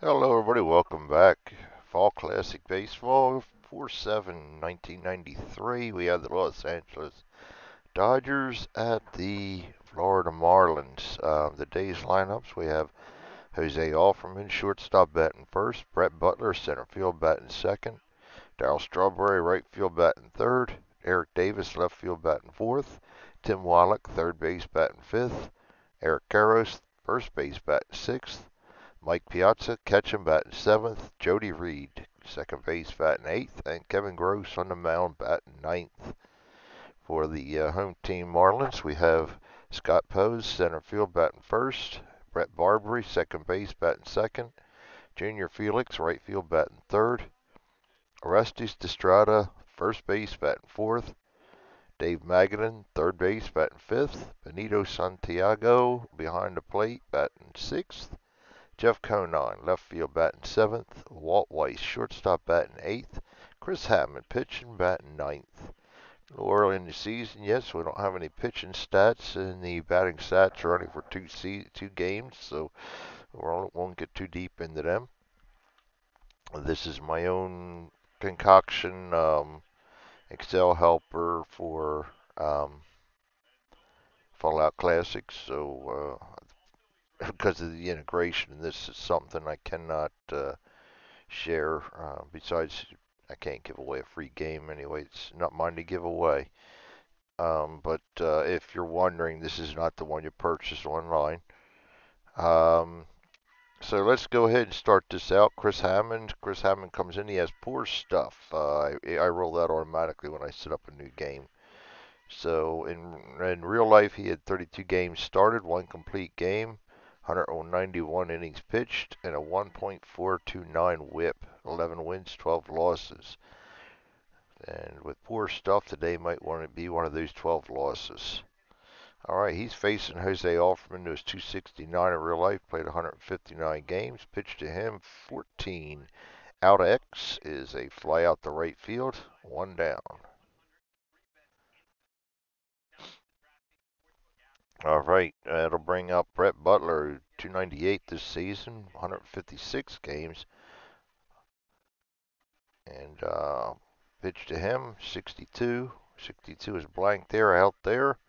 Hello, everybody. Welcome back. Fall Classic Baseball 4/7/1993. We have the Los Angeles Dodgers at the Florida Marlins. The day's lineups, we have Jose Alferman, shortstop, batting first. Brett Butler, center field, batting second. Darryl Strawberry, right field, batting third. Eric Davis, left field, batting fourth. Tim Wallach, third base, batting fifth. Eric Karros, first base, batting sixth. Mike Piazza, catching, batting seventh. Jody Reed, second base, batting eighth. And Kevin Gross on the mound, batting ninth. For the home team Marlins, we have Scott Pose, center field, batting first. Brett Barbary, second base, batting second. Junior Felix, right field, batting third. Orestes Destrada, first base, batting fourth. Dave Magadan, third base, batting fifth. Benito Santiago, behind the plate, batting sixth. Jeff Conine, left field, batting seventh. Walt Weiss, shortstop, batting eighth. Chris Hammond, pitching, batting ninth. A little early in the season, yes, we don't have any pitching stats, and the batting stats are only for two games, so we won't get too deep into them. This is my own concoction, Excel helper for Fallout Classic, so because of the integration, this is something I cannot share. Besides, I can't give away a free game anyway. It's not mine to give away. But if you're wondering, this is not the one you purchase online. Um, so let's go ahead and start this out. Chris Hammond. Chris Hammond comes in. He has poor stuff. I roll that automatically when I set up a new game. So in real life, he had 32 games started, one complete game, 191 innings pitched, and a 1.429 WHIP. 11 wins, 12 losses. And with poor stuff, today might want to be one of those 12 losses. All right, he's facing Jose Alferman, who is 269 in real life, played 159 games, pitched to him 14. Out X is a fly out the right field, one down. All right, that'll bring up Brett Butler, 298 this season, 156 games, and pitched to him 62. 62 is blank there, out there.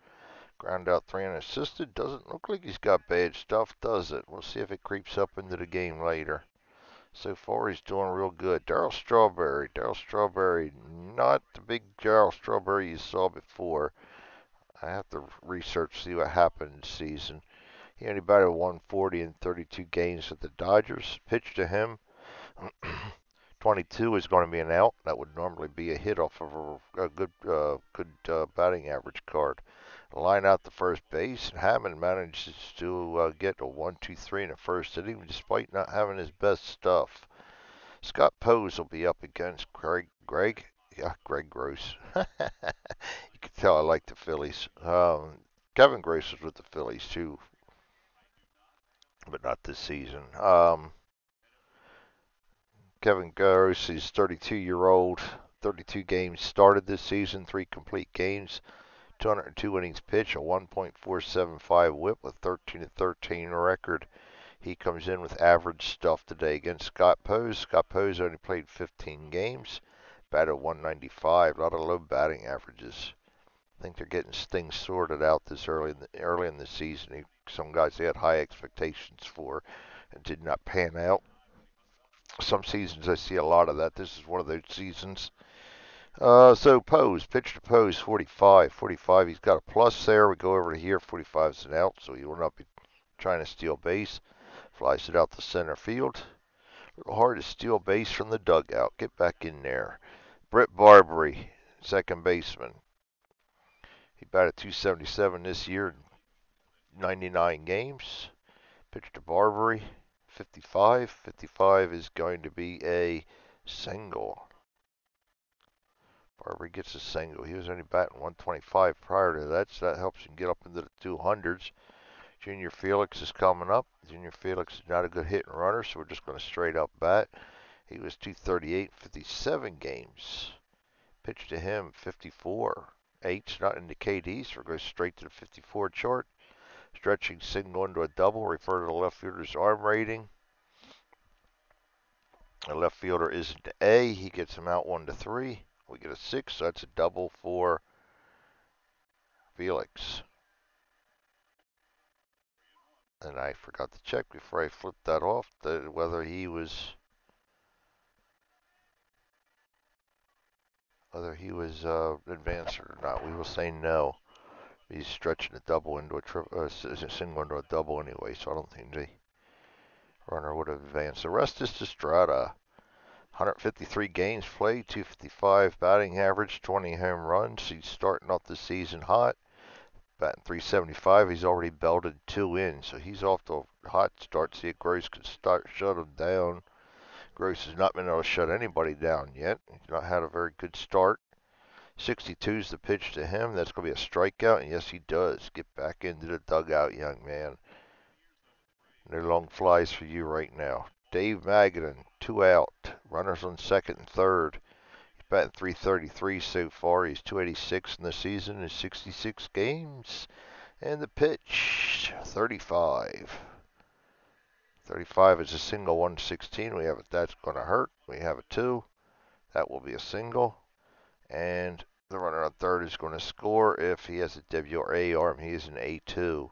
Ground out three unassisted. Doesn't look like he's got bad stuff, does it? We'll see if it creeps up into the game later. So far, he's doing real good. Darryl Strawberry. Darryl Strawberry, not the big Darryl Strawberry you saw before. I have to research, see what happened this season. He only batted 140 in 32 games with the Dodgers. Pitch to him. 22 is going to be an out. That would normally be a hit off of a good batting average card. Line out the first base, and Hammond manages to get a 1-2-3 in the first inning despite not having his best stuff. Scott Pose will be up against Greg Gross. You can tell I like the Phillies. Kevin Gross was with the Phillies too, but not this season. Kevin Gross is 32-year-old, 32 games started this season, 3 complete games, 202 innings pitched, a 1.475 WHIP, a 13-13 record. He comes in with average stuff today against Scott Pose. Scott Pose only played 15 games, batted 195, a lot of low batting averages. I think they're getting things sorted out this early in the season. Some guys they had high expectations for and did not pan out. Some seasons I see a lot of that. This is one of those seasons. So Pose, pitch to Pose, 45. 45, he's got a plus there. We go over to here, 45 is an out, so he will not be trying to steal base. Flies it out to center field. A little hard to steal base from the dugout. Get back in there. Brett Barbary, second baseman. He batted 277 this year, 99 games. Pitch to Barbary, 55. 55 is going to be a single. Barbary gets a single. He was only batting 125 prior to that, so that helps him get up into the 200s. Junior Felix is coming up. Junior Felix is not a good hit and runner, so we're just going to straight up bat. He was 238, 57 games. Pitch to him, 54. Eight's not in the KD, so we're going straight to the 54 chart. Stretching single into a double, refer to the left fielder's arm rating. The left fielder is an A. He gets him out 1-3. We get a 6, so that's a double for Felix. And I forgot to check before I flipped that off whether he was advanced or not. We will say no. He's stretching a double into a single into a double anyway, so I don't think the runner would have advanced. The rest is Estrada. 153 games played, 255 batting average, 20 home runs. He's starting off the season hot. Batting 375. He's already belted 2 in, so he's off to a hot start. See if Gross can shut him down. Gross has not been able to shut anybody down yet. He's not had a very good start. 62 is the pitch to him. That's going to be a strikeout, and yes, he does. Get back into the dugout, young man. No long flies for you right now. Dave Magadan, 2 out. Runners on second and third. He's batting 333 so far. He's 286 in the season in 66 games. And the pitch, 35. 35 is a single, 116. We have it. That's going to hurt. We have a 2. That will be a single. And the runner on third is going to score if he has a W or A arm. He is an A2.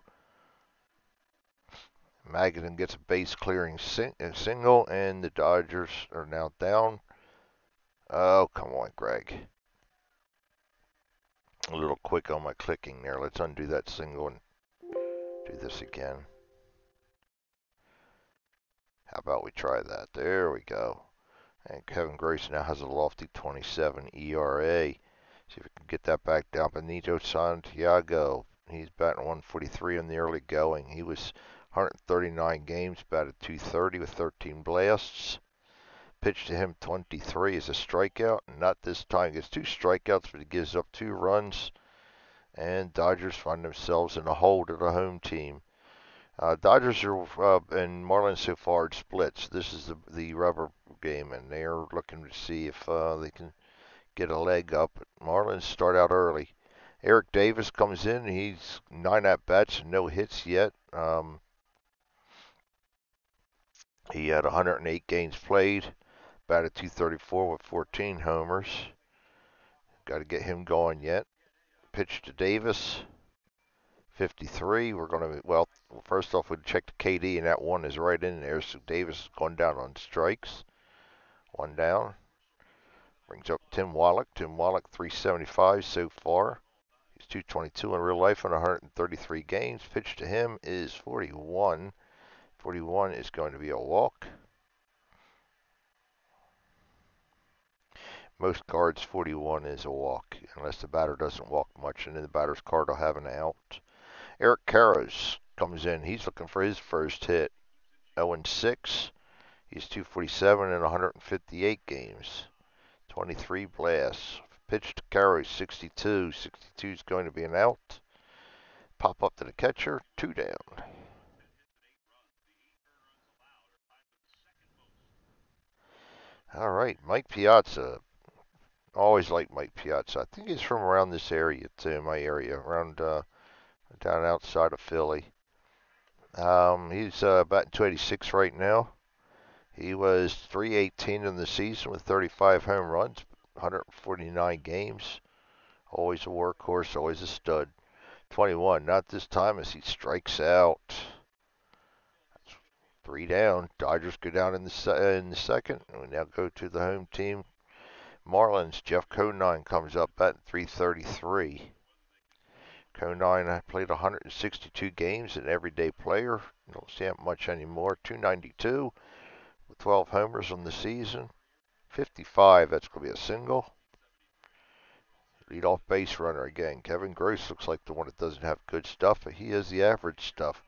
Magadan gets a base clearing single, and the Dodgers are now down. Oh, come on, Greg. A little quick on my clicking there. Let's undo that single and do this again. How about we try that? There we go. And Kevin Grace now has a lofty 27 ERA. See if we can get that back down. Benito Santiago, he's batting 143 in the early going. He was 139 games, batted 230 with 13 blasts. Pitch to him 23 is a strikeout. Not this time. He gets 2 strikeouts, but he gives up 2 runs. And Dodgers find themselves in a hole to the home team. Dodgers and Marlins so far splits. This is the rubber game, and they're looking to see if they can get a leg up. Marlins start out early. Eric Davis comes in. He's 9 at bats, no hits yet. He had 108 games played, batted 234 with 14 homers. Got to get him going yet. Pitch to Davis. 53. We're going to, well, first off, we check the KD, and that 1 is right in there. So Davis has gone down on strikes. 1 down. Brings up Tim Wallach. Tim Wallach, 375 so far. He's 222 in real life on 133 games. Pitch to him is 41. 41 is going to be a walk. Most cards, 41 is a walk, unless the batter doesn't walk much, and then the batter's card will have an out. Eric Karros comes in. He's looking for his first hit. 0-6. He's 247 in 158 games. 23 blasts. Pitch to Karros, 62. 62 is going to be an out. Pop up to the catcher. 2 down. All right, Mike Piazza. Always like Mike Piazza. I think he's from around this area, too, my area, around down outside of Philly. He's batting 286 right now. He was 318 in the season with 35 home runs, 149 games. Always a workhorse, always a stud. 21, not this time as he strikes out. 3 down. Dodgers go down in the second. And we now go to the home team. Marlins, Jeff Conine comes up at 333. Conine played 162 games, an everyday player. You don't see him much anymore. 292 with 12 homers on the season. 55, that's going to be a single. Leadoff base runner again. Kevin Gross looks like the one that doesn't have good stuff, but he has the average stuff.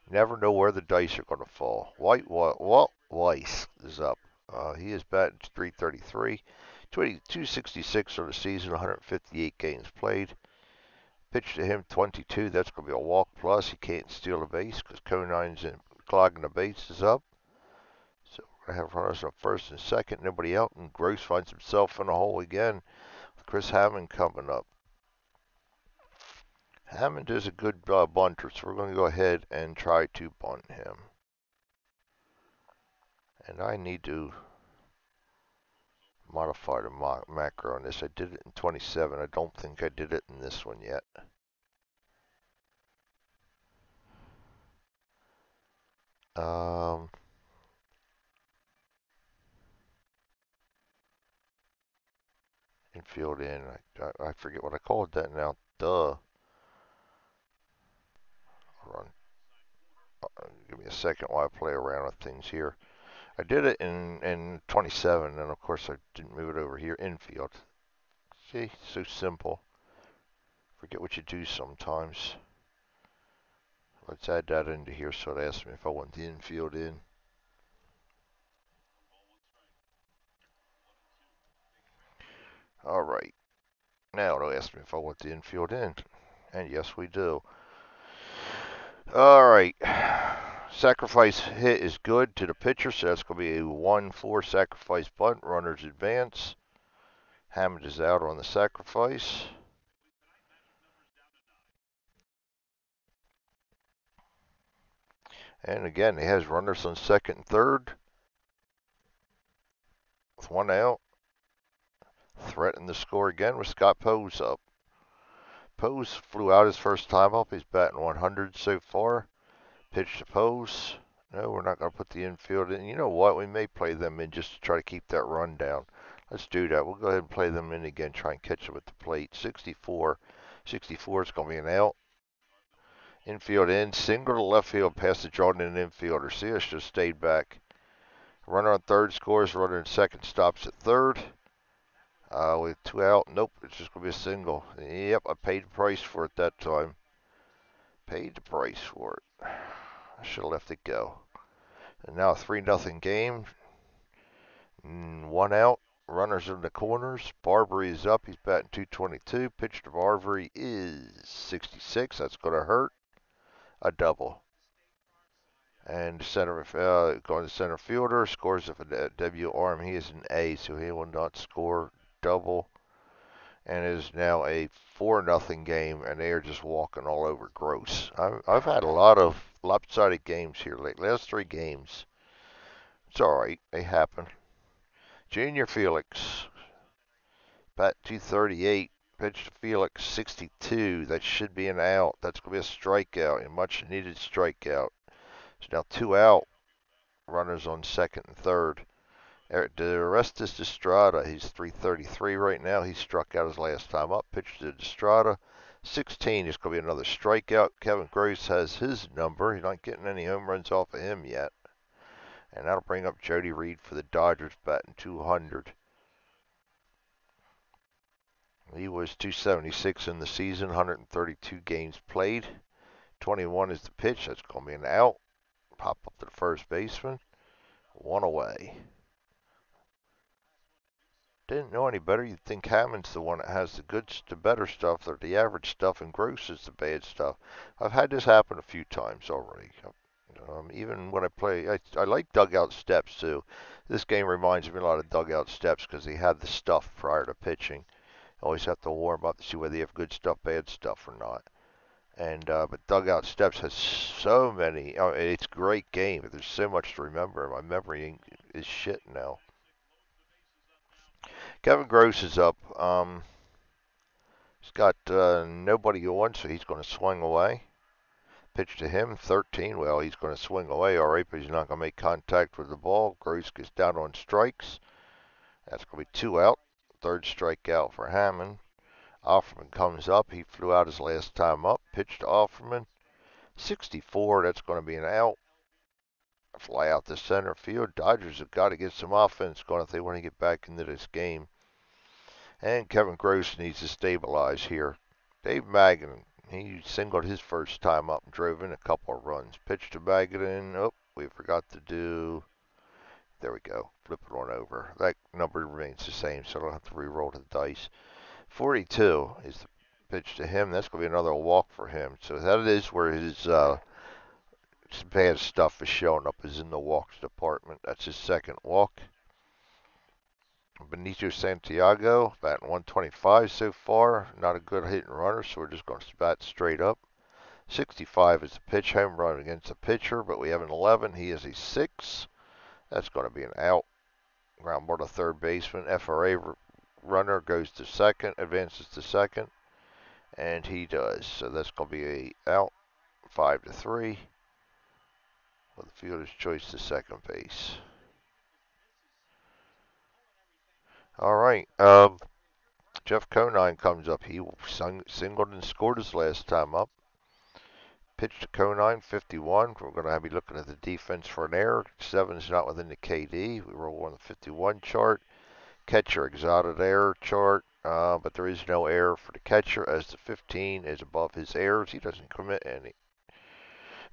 You never know where the dice are going to fall. Walt Weiss is up. He is batting 333. 266 on the season, 158 games played. Pitch to him 22. That's going to be a walk plus. He can't steal a base because Conine's clogging the bases up. So we're going to have runners on first and second. Nobody out. And Gross finds himself in a hole again with Chris Hammond coming up. Hammond is a good bunter, so we're going to go ahead and try to bunt him. And I need to modify the macro on this. I did it in 27. I don't think I did it in this one yet. Infield in. I forget what I called that now. Duh. Hold on. Give me a second while I play around with things here. I did it in 27, and of course I didn't move it over here. Infield. See, so simple. Forget what you do sometimes. Let's add that into here so it asks me if I want the infield in. All right. Now it'll ask me if I want the infield in. And yes, we do. All right. Sacrifice hit is good to the pitcher, so that's going to be a 1-4 sacrifice bunt. Runners advance. Hammond is out on the sacrifice. And again, he has runners on second and third. With one out. Threatening to score again with Scott Pose up. Pose flew out his first time up. He's batting 100 so far. Pitch to Pose. No, we're not going to put the infield in. You know what? We may play them in just to try to keep that run down. Let's do that. We'll go ahead and play them in again. Try and catch them at the plate. 64. 64 is going to be an out. Infield in. Single to left field past the Jordan infielder. See, I should have stayed back. Runner on third scores. Runner in second stops at third. With two out. Nope, it's just going to be a single. Yep, I paid the price for it that time. Paid the price for it. I should have left it go. And now a 3-0 game. One out. Runners in the corners. Barbary is up. He's batting 222. Pitch to Barbary is 66. That's going to hurt. A double. And center, going to center fielder. Scores if a W arm. He is an A, so he will not score. Double. And it is now a 4-0 game, and they are just walking all over Gross. I've had a lot of lopsided games here lately. Last 3 games. It's all right. They happen. Junior Felix, bat 238. Pitch to Felix, 62. That should be an out. That's going to be a strikeout, a much needed strikeout. So now 2 out. Runners on second and third. Orestes Estrada, he's 333 right now. He struck out his last time up. Pitch to Estrada, 16 is going to be another strikeout. Kevin Gross has his number. He's not getting any home runs off of him yet. And that'll bring up Jody Reed for the Dodgers, batting 200. He was 276 in the season, 132 games played. 21 is the pitch. That's going to be an out. Pop up to the first baseman. 1 away. Didn't know any better. You'd think Hammond's the one that has the better stuff, or the average stuff, and Gross is the bad stuff. I've had this happen a few times already. Even when I play, I like dugout steps too. This game reminds me a lot of dugout steps because they have the stuff prior to pitching. Always have to warm up to see whether you have good stuff, bad stuff, or not. And but dugout steps has so many. It's a great game. There's so much to remember. My memory is shit now. Kevin Gross is up. He's got nobody on, so he's going to swing away. Pitch to him, 13. Well, he's going to swing away, all right, but he's not going to make contact with the ball. Gross gets down on strikes. That's going to be 2 out. Third strikeout for Hammond. Offerman comes up. He flew out his last time up. Pitch to Offerman. 64. That's going to be an out. Fly out to center field. Dodgers have got to get some offense going if they want to get back into this game. And Kevin Gross needs to stabilize here. Dave Magadan, he singled his first time up and drove in a couple of runs. Pitch to Magadan. Oh, we forgot to do. There we go. Flip it on over. That number remains the same, so I don't have to re-roll the dice. 42 is the pitch to him. That's going to be another walk for him. So that is where his bad stuff is showing up, is in the walks department. That's his second walk. Benito Santiago, batting 125 so far. Not a good hit and runner, so we're just going to bat straight up. 65 is the pitch, home run against the pitcher, but we have an 11. He is a 6. That's going to be an out. Ground ball to third baseman. FRA runner goes to second, advances to second, and he does. So that's going to be a out, 5-3, with the fielder's choice to second base. All right. Jeff Conine comes up. He singled and scored his last time up. Pitch to Conine, 51. We're going to be looking at the defense for an error. 7's not within the KD. We roll on the 51 chart. Catcher exotic error chart, but there is no error for the catcher as the 15 is above his errors. He doesn't commit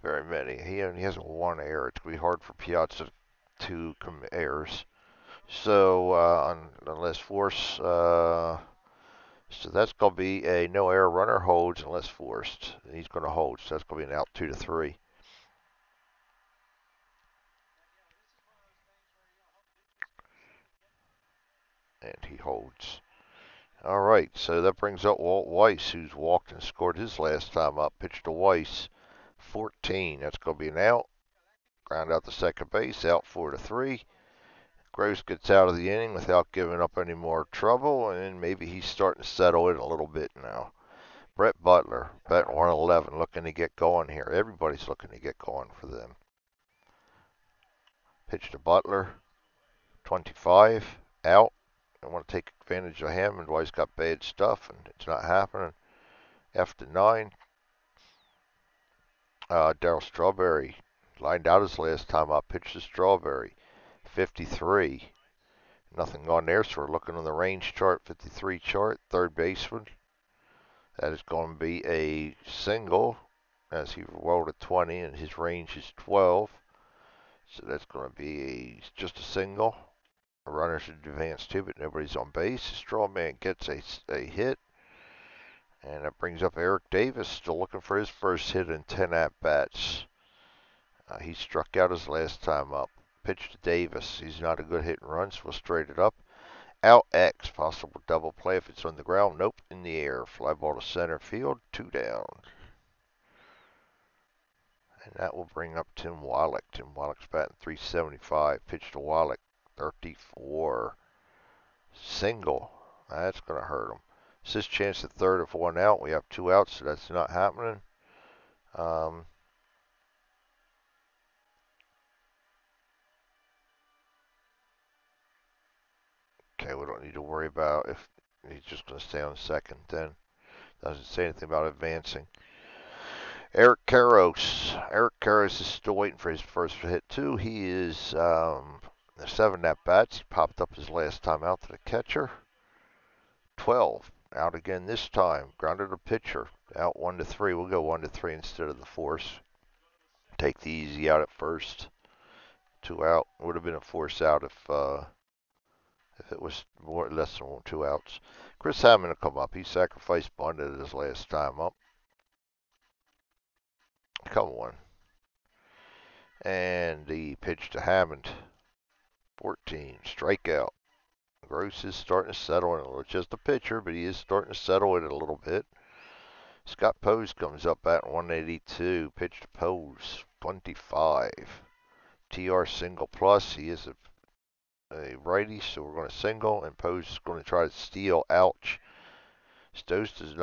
very many. He only has one error. It's going to be hard for Piazza to commit errors. So unless force, so that's going to be a no error. Runner holds unless forced. And he's going to hold, so that's going to be an out, 2-3. And he holds. All right, so that brings up Walt Weiss, who's walked and scored his last time up. Pitch to Weiss, 14. That's going to be an out. Ground out to second base, out 4-3. Gross gets out of the inning without giving up any more trouble, and maybe he's starting to settle in a little bit now. Brett Butler, batting 111, looking to get going here. Everybody's looking to get going for them. Pitch to Butler, 25, out. I want to take advantage of him, and why he's got bad stuff, and it's not happening. After 9, Darryl Strawberry lined out his last time up. Pitched to Strawberry, 53. Nothing on there, so we're looking on the range chart, 53 chart, third baseman. That is going to be a single, as he rolled a 20, and his range is 12. So that's going to be just a single. A runner should advance too, but nobody's on base. Strawman gets a hit. And that brings up Eric Davis, still looking for his first hit in 10 at-bats. He struck out his last time up. Pitch to Davis. He's not a good hit and run, so we'll straight it up. Out X, possible double play if it's on the ground. Nope, in the air. Fly ball to center field, 2 down. And that will bring up Tim Wallach. Tim Wallach's batting 375. Pitch to Wallach, 34. Single. That's going to hurt him. It's his chance at third if 1 out. We have 2 outs, so that's not happening. Okay, we don't need to worry about if he's just going to stay on second then. Doesn't say anything about advancing. Eric Karros. Eric Karros is still waiting for his first hit too. He is 7 at-bats. He popped up his last time out to the catcher. 12. Out again this time. Grounded a pitcher. Out 1-3. We'll go 1-3 instead of the force. Take the easy out at first. 2 out. Would have been a force out if it was less than 2 outs. Chris Hammond will come up. He sacrificed bunted his last time up. Come on. And the pitch to Hammond. 14. Strikeout. Gross is starting to settle in a little. Just a pitcher, but he is starting to settle in a little bit. Scott Pose comes up at 182. Pitch to Pose. 25. TR single plus. He is a righty, so we're going to single, and Pose is going to try to steal. Ouch. Pose does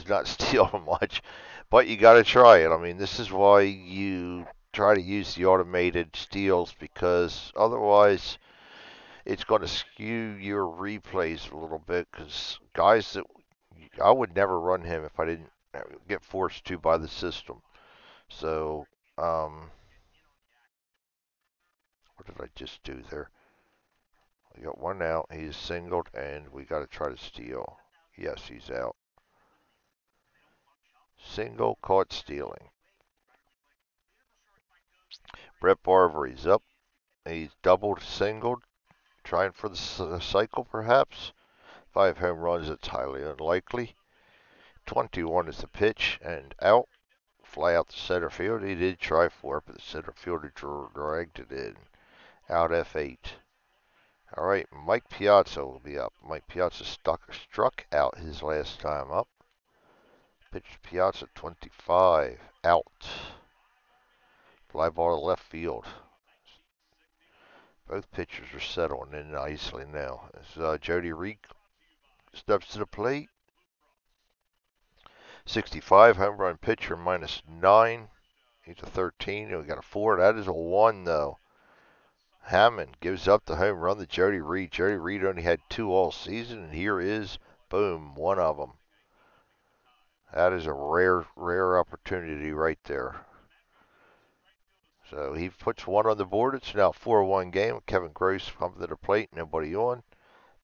not steal much, but you got to try it. I mean, this is why you try to use the automated steals, because otherwise it's going to skew your replays a little bit, because guys that I would never run him if I didn't get forced to by the system. So, what did I just do there? We got 1 out. He's singled, and we got to try to steal. Yes, he's out. Single, caught stealing. Brett Barber, he's up. He's doubled, singled, trying for the cycle perhaps. 5 home runs, it's highly unlikely. 21 is the pitch, and out. Fly out to center field. He did try for it, but the center fielder dragged it in. Out F8. All right, Mike Piazza will be up. Mike Piazza struck out his last time up. Pitch to Piazza, 25. Out. Fly ball to left field. Both pitchers are settling in nicely now. As Jody Reed steps to the plate. 65, home run pitcher, -9. He's a 13. We got a 4. That is a 1, though. Hammond gives up the home run to Jody Reed. Jody Reed only had 2 all season, and here is, boom, one of them. That is a rare opportunity right there. So he puts 1 on the board. It's now 4-1 game. Kevin Gross pumping to the plate. Nobody on.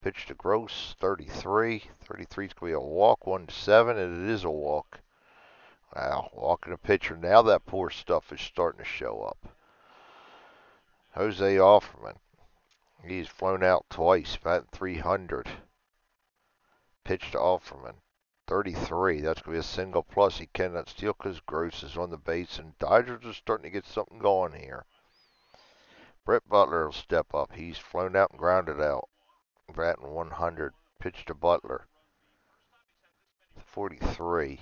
Pitch to Gross, 33. 33 is going to be a walk, 1-7, and it is a walk. Wow, walking a pitcher. Now that poor stuff is starting to show up. Jose Offerman. He's flown out twice, batting 300. Pitch to Offerman. 33. That's going to be a single plus. He cannot steal because Gross is on the base, and Dodgers are starting to get something going here. Brett Butler will step up. He's flown out and grounded out. Batting 100. Pitch to Butler. 43.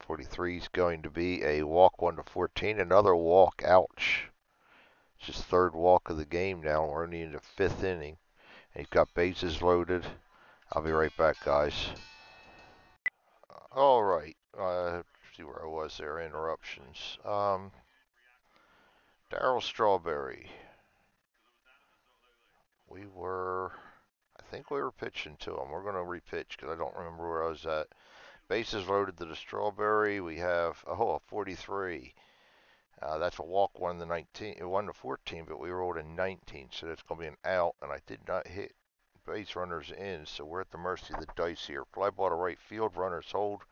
43 is going to be a walk, 1-14. Another walk. Ouch. It's his 3rd walk of the game now. We're only in the 5th inning. And he's got bases loaded. I'll be right back, guys. All right. See where I was there. Interruptions. Darryl Strawberry. I think we were pitching to him. We're going to repitch because I don't remember where I was at. Bases loaded to the Strawberry. We have, a 43. That's a walk, 1-14, but we rolled a 19, so that's going to be an out, and I did not hit base runners in, so we're at the mercy of the dice here. Fly ball to right field, runners hold.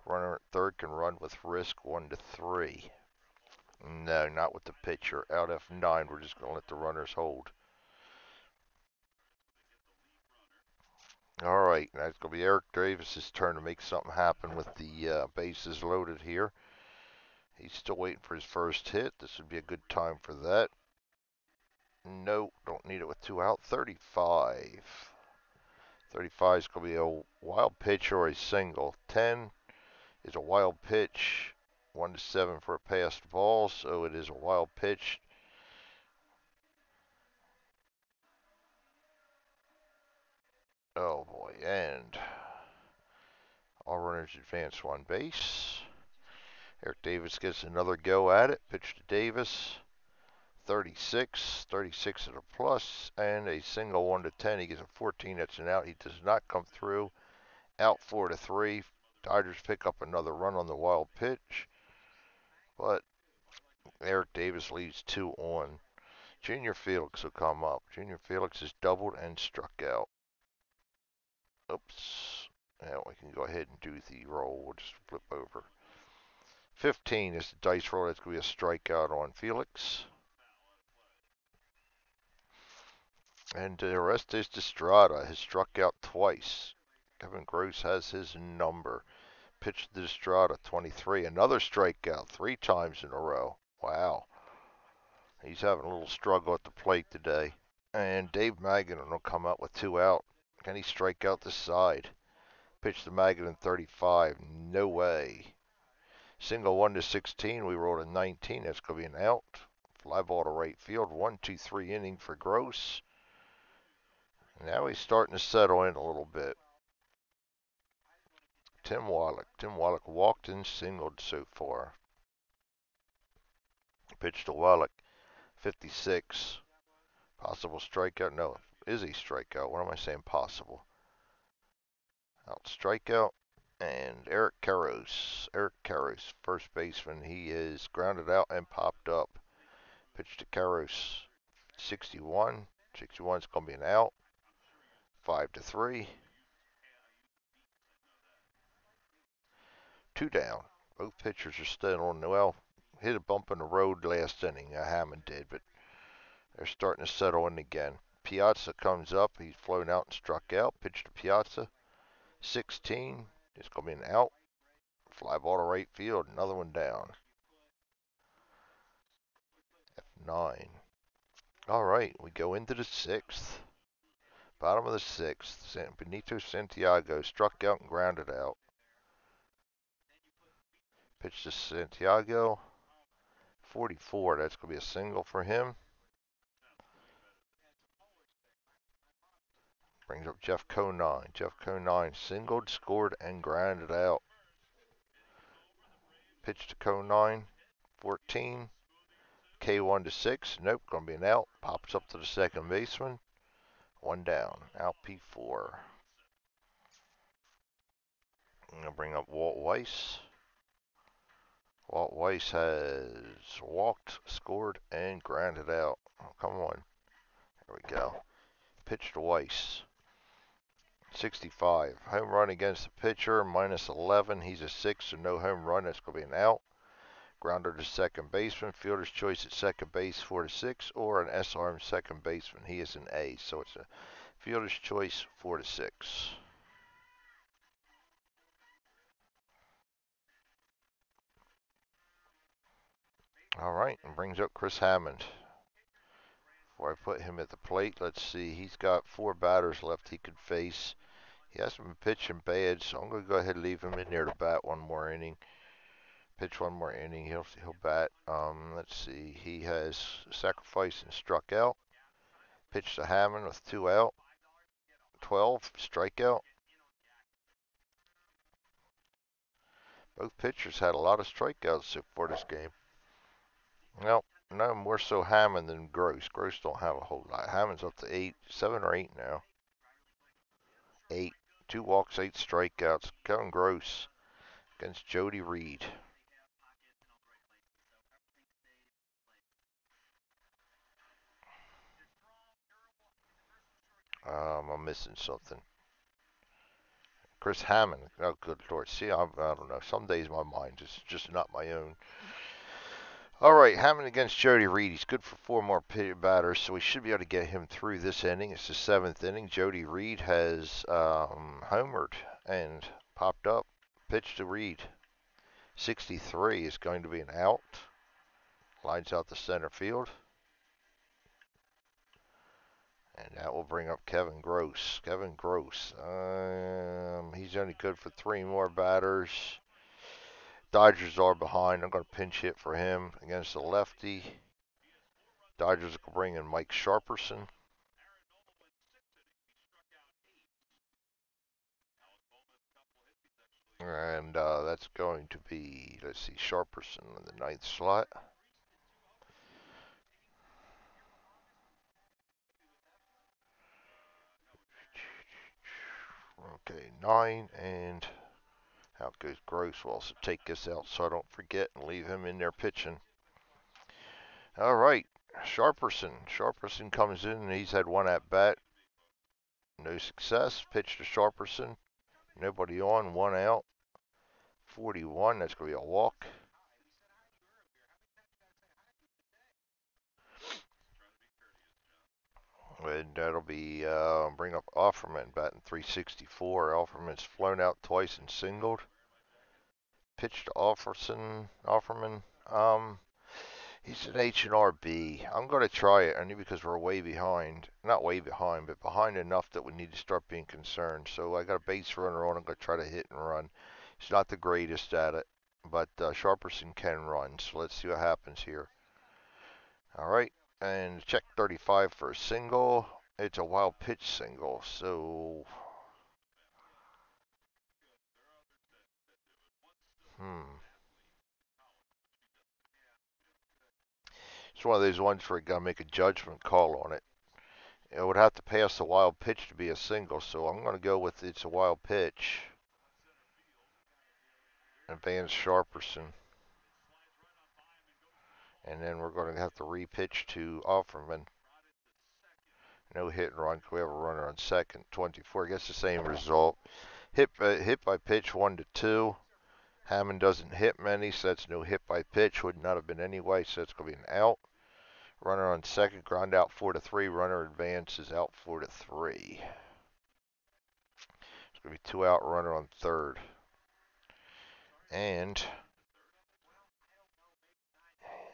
Runner at third can run with risk, 1-3. No, not with the pitcher. Out F9, we're just going to let the runners hold. All right, that's going to be Eric Davis's turn to make something happen with the bases loaded here. He's still waiting for his first hit. This would be a good time for that. No, don't need it with 2 out. 35. 35 is going to be a wild pitch or a single. 10 is a wild pitch. 1-7 for a passed ball, so it is a wild pitch. Oh boy, and all runners advance 1 base. Eric Davis gets another go at it. Pitch to Davis. 36. 36 is a plus, and a single 1-10. He gets a 14. That's an out. He does not come through. Out 4-3. Dodgers pick up another run on the wild pitch, but Eric Davis leaves 2 on. Junior Felix will come up. Junior Felix is doubled and struck out. Oops. Now we can go ahead and do the roll. We'll just flip over. 15 is the dice roll. That's going to be a strikeout on Felix. And the rest is Destrada. Has struck out twice. Kevin Gross has his number. Pitch to Destrada, 23. Another strikeout 3 times in a row. Wow. He's having a little struggle at the plate today. And Dave Magadan will come up with 2 out. Can he strike out the side? Pitch to Magadan, 35. No way. Single 1-16. We rolled a 19. That's going to be an out. Fly ball to right field. 1-2-3 inning for Gross. Now he's starting to settle in a little bit. Tim Wallach. Tim Wallach walked and singled so far. Pitch to Wallach. 56. Possible strikeout. No, is he strikeout? What am I saying? Possible. Out strikeout. And Eric Karros. Eric Karros, first baseman. He is grounded out and popped up. Pitch to Karros. 61. 61 is going to be an out. 5-3. 2 down. Both pitchers are still on. Well, hit a bump in the road last inning. Hammond did, but they're starting to settle in again. Piazza comes up. He's flown out and struck out. Pitch to Piazza. 16. It's going to be an out. Fly ball to right field. Another one down. F9. All right, we go into the 6th. Bottom of the 6th. Benito Santiago struck out and grounded out. Pitch to Santiago. 44. That's going to be a single for him. Brings up Jeff Conine. Jeff Conine singled, scored, and grounded out. Pitch to Conine. 14. K1 to 6. Nope, going to be an out. Pops up to the second baseman. One down. Out P4. I'm going to bring up Walt Weiss. Walt Weiss has walked, scored, and grounded out. Oh, come on. There we go. Pitch to Weiss. 65. Home run against the pitcher, minus 11. He's a 6, so no home run. That's going to be an out. Grounder to second baseman. Fielder's choice at second base, 4 to 6, or an S-arm second baseman. He is an A, so it's a fielder's choice, 4 to 6. All right, and brings up Chris Hammond. Before I put him at the plate, let's see. He's got 4 batters left he could face. He hasn't been pitching bad, so I'm going to go ahead and leave him in there to bat one more inning. Pitch one more inning. He'll bat. Let's see. He has sacrificed and struck out. Pitched to Hammond with 2 out. 12 strikeout. Both pitchers had a lot of strikeouts so far this game. Well, no more so Hammond than Gross. Gross don't have a whole lot. Hammond's up to 8, 7 or 8 now. 8. 2 walks, 8 strikeouts. Kevin Gross against Jody Reed. I'm missing something. Chris Hammond. Oh, good Lord. See, I don't know. Some days my mind is just not my own. All right, Hammond against Jody Reed. He's good for 4 more batters, so we should be able to get him through this inning. It's the 7th inning. Jody Reed has homered and popped up. Pitch to Reed. 63 is going to be an out. Lines out the center field. And that will bring up Kevin Gross. Kevin Gross. He's only good for 3 more batters. Dodgers are behind. I'm going to pinch hit for him against the lefty. Dodgers will bring in Mike Sharperson. And that's going to be, let's see, Sharperson in the 9th slot. Okay, 9, and out goes Gross. We'll also take this out so I don't forget and leave him in there pitching. All right, Sharperson. Sharperson comes in, and he's had 1 at bat. No success. Pitch to Sharperson. Nobody on, 1 out. 41, that's going to be a walk. And that'll be, bring up Offerman batting 364. Offerman's flown out twice and singled. Pitch to Offerman. He's an H&R B. I'm going to try it only because we're way behind. Not way behind, but behind enough that we need to start being concerned. So I got a base runner on. I'm going to try to hit and run. He's not the greatest at it, but Sharperson can run. So let's see what happens here. All right, and check 35 for a single. It's a wild pitch single, so it's one of those ones where you got to make a judgment call on it. It would have to pass the wild pitch to be a single, so I'm going to go with it's a wild pitch. Advance Sharperson. And then we're going to have to repitch to Offerman. No hit and run. We have a runner on second. 24 gets the same result. Hit by pitch 1 to 2. Hammond doesn't hit many, so that's no hit by pitch. Would not have been anyway, so it's going to be an out. Runner on second, ground out 4 to 3. Runner advances out 4 to 3. It's going to be 2 out. Runner on third. And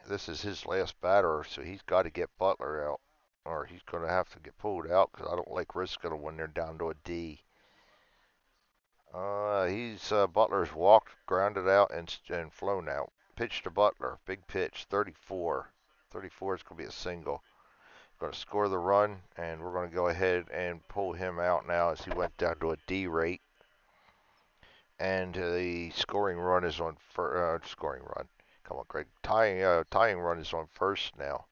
this is his last batter, so he's got to get Butler out, or he's going to have to get pulled out because I don't like risking it when they're down to a D. Butler's walked, grounded out, and flown out. Pitch to Butler, big pitch, 34. 34 is going to be a single. going to score the run, and we're going to go ahead and pull him out now as he went down to a D rate. And the scoring run is on scoring run. Come on, Greg. Tying run is on first now.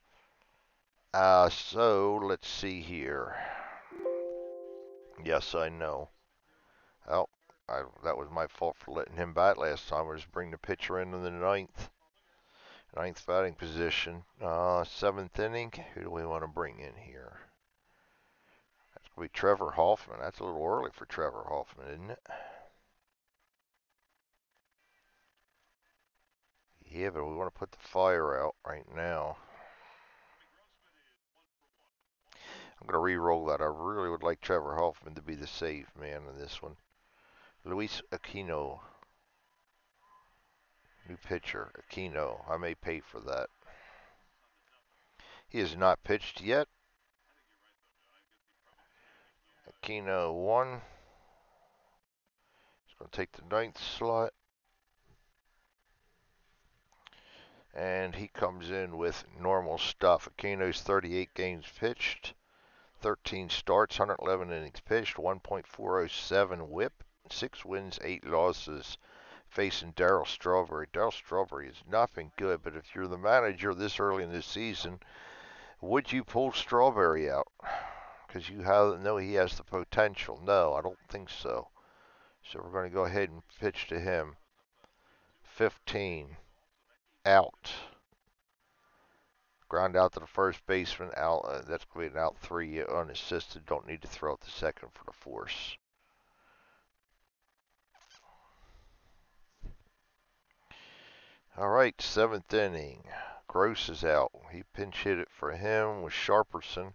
So let's see here. Yes, I know. Oh, that was my fault for letting him bat last time. We'll just bring the pitcher into the ninth batting position. Seventh inning. Who do we want to bring in here? That's going to be Trevor Hoffman. That's a little early for Trevor Hoffman, isn't it? Yeah, but we want to put the fire out right now. I'm going to re-roll that. I really would like Trevor Hoffman to be the save man in this one. Luis Aquino. New pitcher, Aquino. I may pay for that. He has not pitched yet. Aquino 1. He's going to take the ninth slot. And he comes in with normal stuff. Aquino's 38 games pitched, 13 starts, 111 innings pitched, 1.407 whip, 6 wins, 8 losses, facing Darryl Strawberry. Darryl Strawberry has not been good, but if you're the manager this early in the season, would you pull Strawberry out? Because you know he has the potential. No, I don't think so. So we're going to go ahead and pitch to him. 15. Out. Ground out to the first baseman. Out. That's going to be an out 3 unassisted. Don't need to throw out the second for the force. All right, 7th inning. Gross is out. He pinch hit it for him with Sharperson.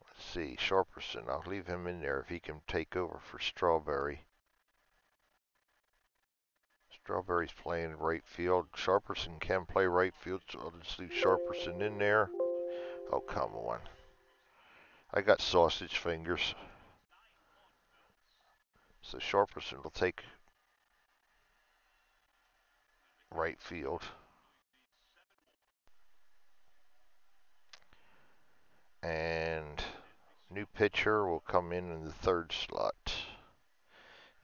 Let's see, Sharperson. I'll leave him in there if he can take over for Strawberry. Strawberry's playing right field. Sharperson can play right field, so I'll just leave Sharperson in there. Oh, come on. I got sausage fingers. So Sharperson will take right field. And new pitcher will come in the third slot.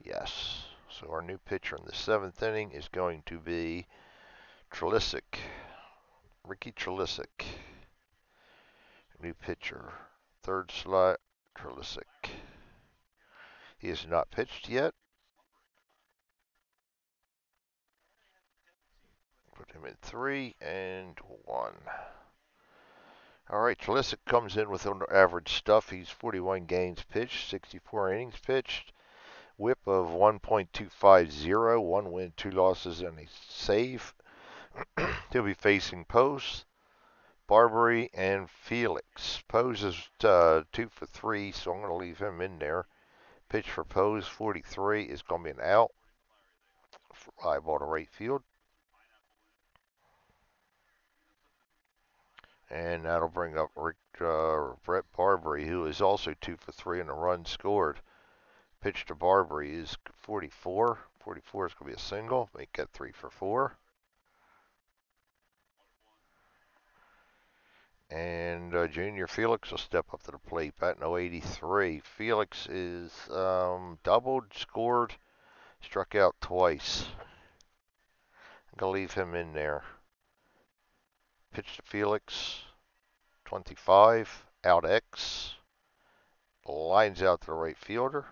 Yes. So our new pitcher in the 7th inning is going to be Trelisic. Ricky Trelisic. New pitcher. Third slot, Trelisic. He has not pitched yet. Put him in 3 and 1. All right, Trelisic comes in with average stuff. He's 41 games pitched, 64 innings pitched, whip of 1.250, 1 win, 2 losses, and a save. He'll be facing Pose, Barbary, and Felix. Pose is 2 for 3, so I'm going to leave him in there. Pitch for Pose, 43, is going to be an out. Fly ball to right field. And that'll bring up Brett Barbary, who is also 2 for 3 and a run scored. Pitch to Barbary is 44. 44 is going to be a single. Make that 3 for 4. And Junior Felix will step up to the plate, batting 083. Felix is doubled, scored, struck out twice. I'm going to leave him in there. Pitch to Felix, 25, out X. Lines out to the right fielder.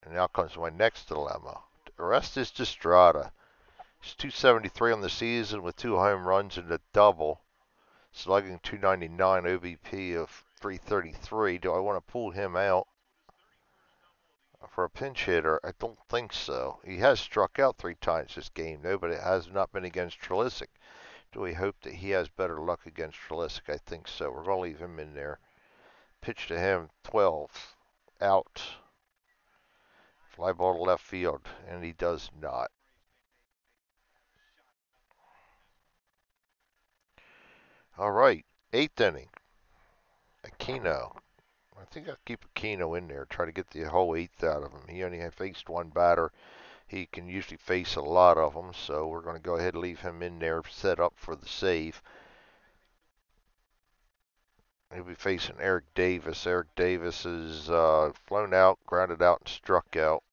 And now comes my next dilemma. Orestes Destrada. He's 273 on the season with 2 home runs and a double. Slugging 299, OBP of 333. Do I want to pull him out for a pinch hitter? I don't think so. He has struck out 3 times this game, though, but it has not been against Trelisic. Do we hope that he has better luck against Trelisic? I think so. We're going to leave him in there. Pitch to him, 12. Out. Fly ball to left field, and he does not. All right, 8th inning. Aquino. I think I'll keep Aquino in there, try to get the whole 8th out of him. He only had faced 1 batter. He can usually face a lot of them, so we're going to go ahead and leave him in there set up for the save. He'll be facing Eric Davis. Eric Davis is flown out, grounded out, and struck out.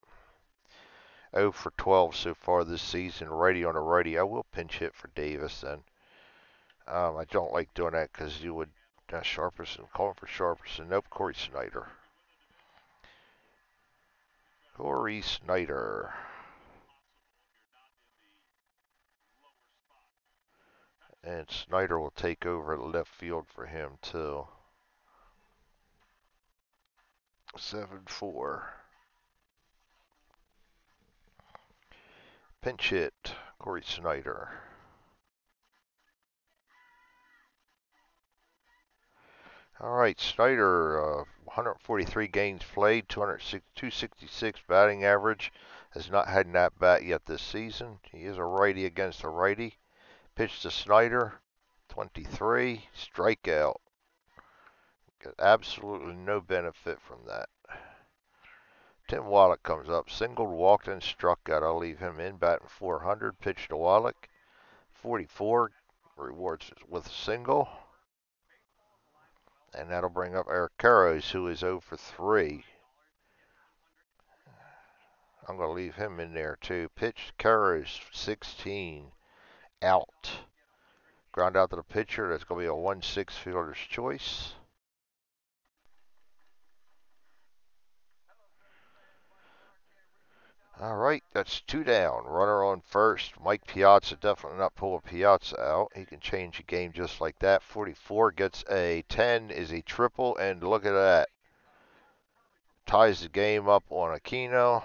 0 for 12 so far this season. Righty on a righty. I will pinch hit for Davis then. I don't like doing that because you would. Sharperson, calling for Sharperson. Nope, Corey Snyder. Corey Snyder. And Snyder will take over left field for him, too. 7-4. Pinch hit, Corey Snyder. All right, Snyder, 143 games played, 266 batting average. Has not had an at-bat yet this season. He is a righty against a righty. Pitch to Snyder, 23, strikeout. Got absolutely no benefit from that. Tim Wallach comes up, singled, walked, and struck out. I'll leave him in, batting 400. Pitch to Wallach, 44, rewards with a single. And that'll bring up Eric Karros, who is 0 for 3. I'm going to leave him in there, too. Pitch to Karros, 16, out. Ground out to the pitcher. That's going to be a 1-6 fielder's choice. All right, that's 2 down. Runner on first. Mike Piazza, definitely not pulling Piazza out. He can change the game just like that. 44 gets a 10, is a triple, and look at that. Ties the game up on Aquino.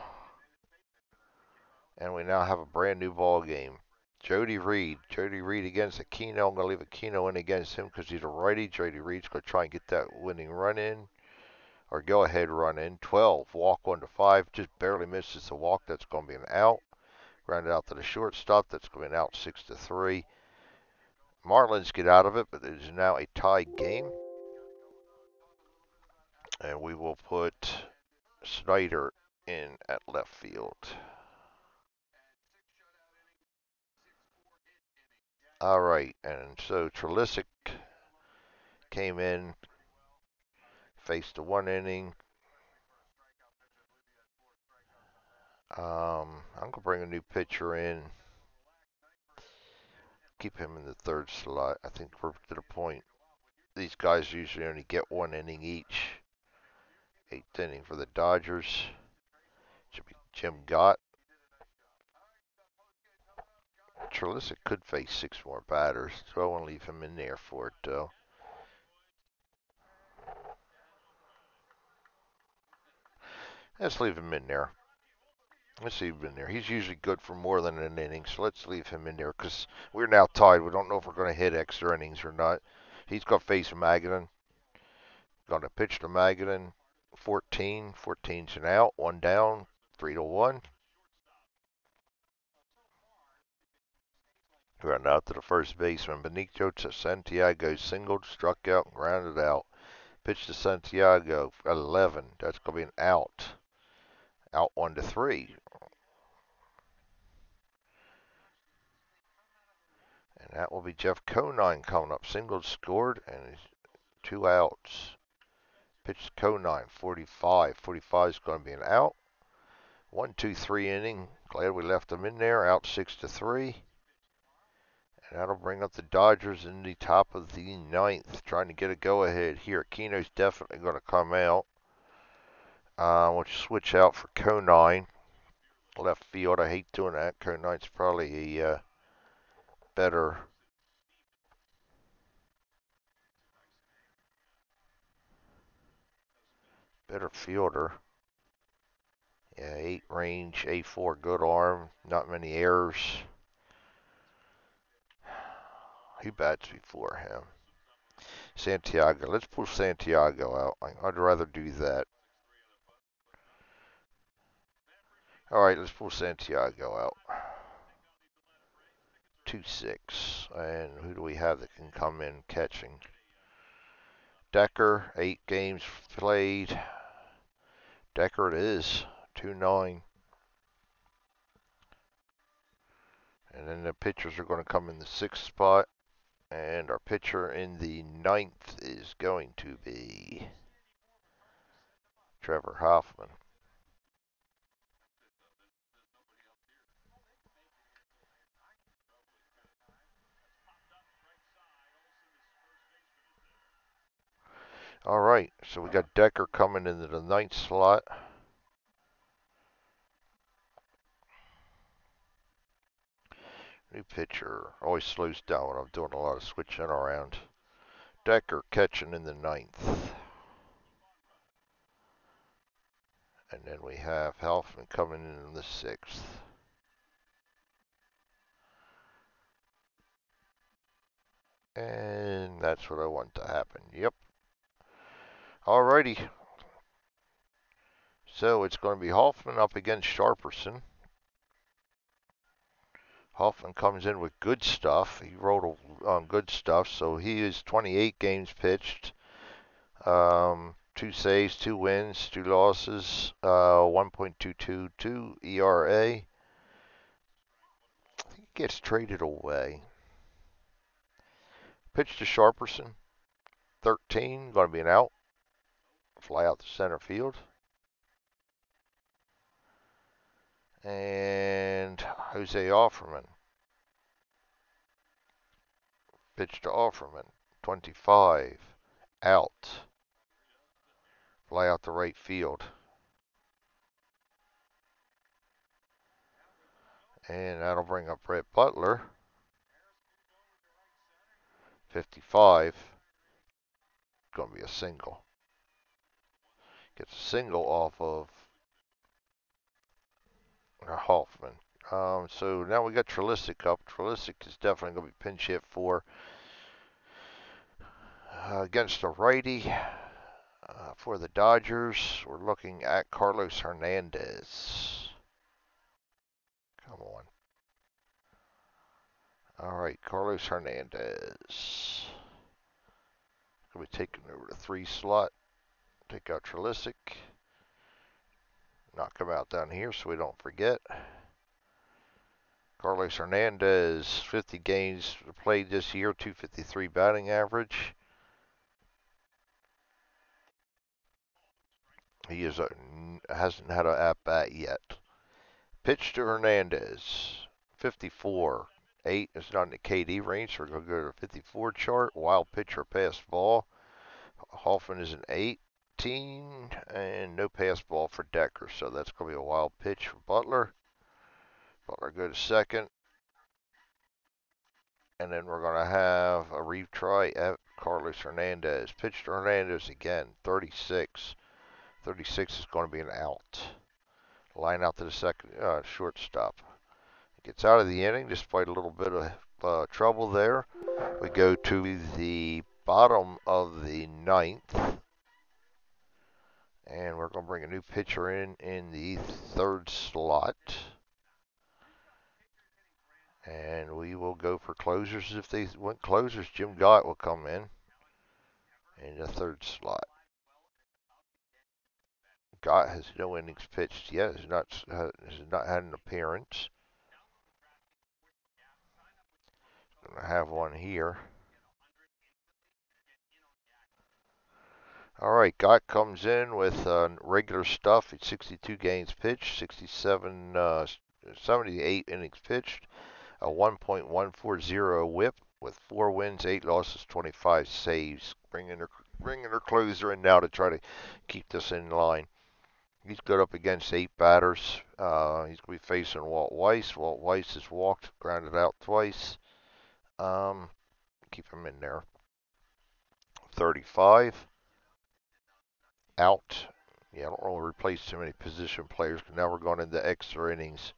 And we now have a brand new ball game. Jody Reed. Jody Reed against Aquino. I'm going to leave Aquino in against him because he's a righty. Jody Reed's going to try and get that winning run in. Or go ahead run in. 12. Walk 1 to 5. Just barely misses the walk. That's going to be an out. Grounded out to the shortstop. That's going to be an out 6 to 3. Marlins get out of it, but it is now a tied game. And we will put Snyder in at left field. All right, and so Trelisic came in, faced a 1 inning. I'm going to bring a new pitcher in. Keep him in the 3rd slot. I think we're to the point. These guys usually only get 1 inning each. 8th inning for the Dodgers. Should be Jim Gott. Trelisic could face 6 more batters, so I want to leave him in there for it, though. Let's leave him in there. Let's leave him in there. He's usually good for more than an inning, so let's leave him in there because we're now tied. We don't know if we're going to hit extra innings or not. He's going to face Magadan. Going to pitch to Magadan. 14. 14's an out. 1 down. 3 to 1. Ground out to the first baseman. Benicio to Santiago. Singled, struck out, and grounded out. Pitch to Santiago. 11. That's going to be an out. Out 1 to 3. And that will be Jeff Conine coming up. Singled, scored, and 2 outs. Pitch to Conine. 45. 45 is going to be an out. 1-2-3 inning. Glad we left him in there. Out 6 to 3. And that'll bring up the Dodgers in the top of the 9th, trying to get a go-ahead here. Aquino's definitely going to come out. We'll switch out for Conine. Left field, I hate doing that. Conine's probably a better fielder. Yeah, 8 range, A4, good arm, not many errors. Who bats before him? Santiago. Let's pull Santiago out. I'd rather do that. All right, let's pull Santiago out. 2-6. And who do we have that can come in catching? Decker, 8 games played. Decker it is. 2-9. And then the pitchers are going to come in the 6th spot. And our pitcher in the 9th is going to be Trevor Hoffman. All right, so we got Decker coming into the 9th slot. New pitcher. Always slows down when I'm doing a lot of switching around. Decker catching in the 9th. And then we have Hoffman coming in the 6th. And that's what I want to happen. Yep. Alrighty. So it's going to be Hoffman up against Sharperson. Hoffman comes in with good stuff. He wrote on good stuff, so he is 28 games pitched. 2 saves, 2 wins, 2 losses, 1.222 ERA. I think he gets traded away. Pitch to Sharperson, 13, going to be an out. Fly out to center field. And Jose Offerman. Pitch to Offerman, 25, out. Fly out to right field. And that'll bring up Brett Butler, 55. Going to be a single. Gets a single off of Hoffman. So now we got Trelisic up. Trelisic is definitely going to be pinch hit for against a righty. For the Dodgers, we're looking at Carlos Hernandez. Come on. All right, Carlos Hernandez. Going to be taking over the 3 slot. Take out Trelisic. Knock him out down here so we don't forget. Carlos Hernandez, 50 games played this year, 253 batting average. He hasn't had an at-bat yet. Pitch to Hernandez, 54. 8 is not in the KD range, so we're going to go to the 54 chart. Wild pitch or pass ball. Hoffman is an 18, and no pass ball for Decker, so that's going to be a wild pitch for Butler. Butler go to second. And then we're going to have a retry at Carlos Hernandez. Pitch to Hernandez again, 36. 36 is going to be an out. Line out to the second shortstop. Gets out of the inning despite a little bit of trouble there. We go to the bottom of the 9th. And we're going to bring a new pitcher in the 3rd slot. And we will go for closers. If they want closers, Jim Gott will come in the 3rd slot. Gott has no innings pitched yet. Has not had an appearance. Gonna have one here. All right, Gott comes in with regular stuff. It's 62 games pitched, 78 innings pitched, a 1.140 WHIP with 4 wins, 8 losses, 25 saves. Bringing her closer in now to try to keep this in line. He's good up against 8 batters. He's going to be facing Walt Weiss. Walt Weiss has walked, grounded out twice. Keep him in there. 35. Out. Yeah, I don't want to replace too many position players because now we're going into extra innings.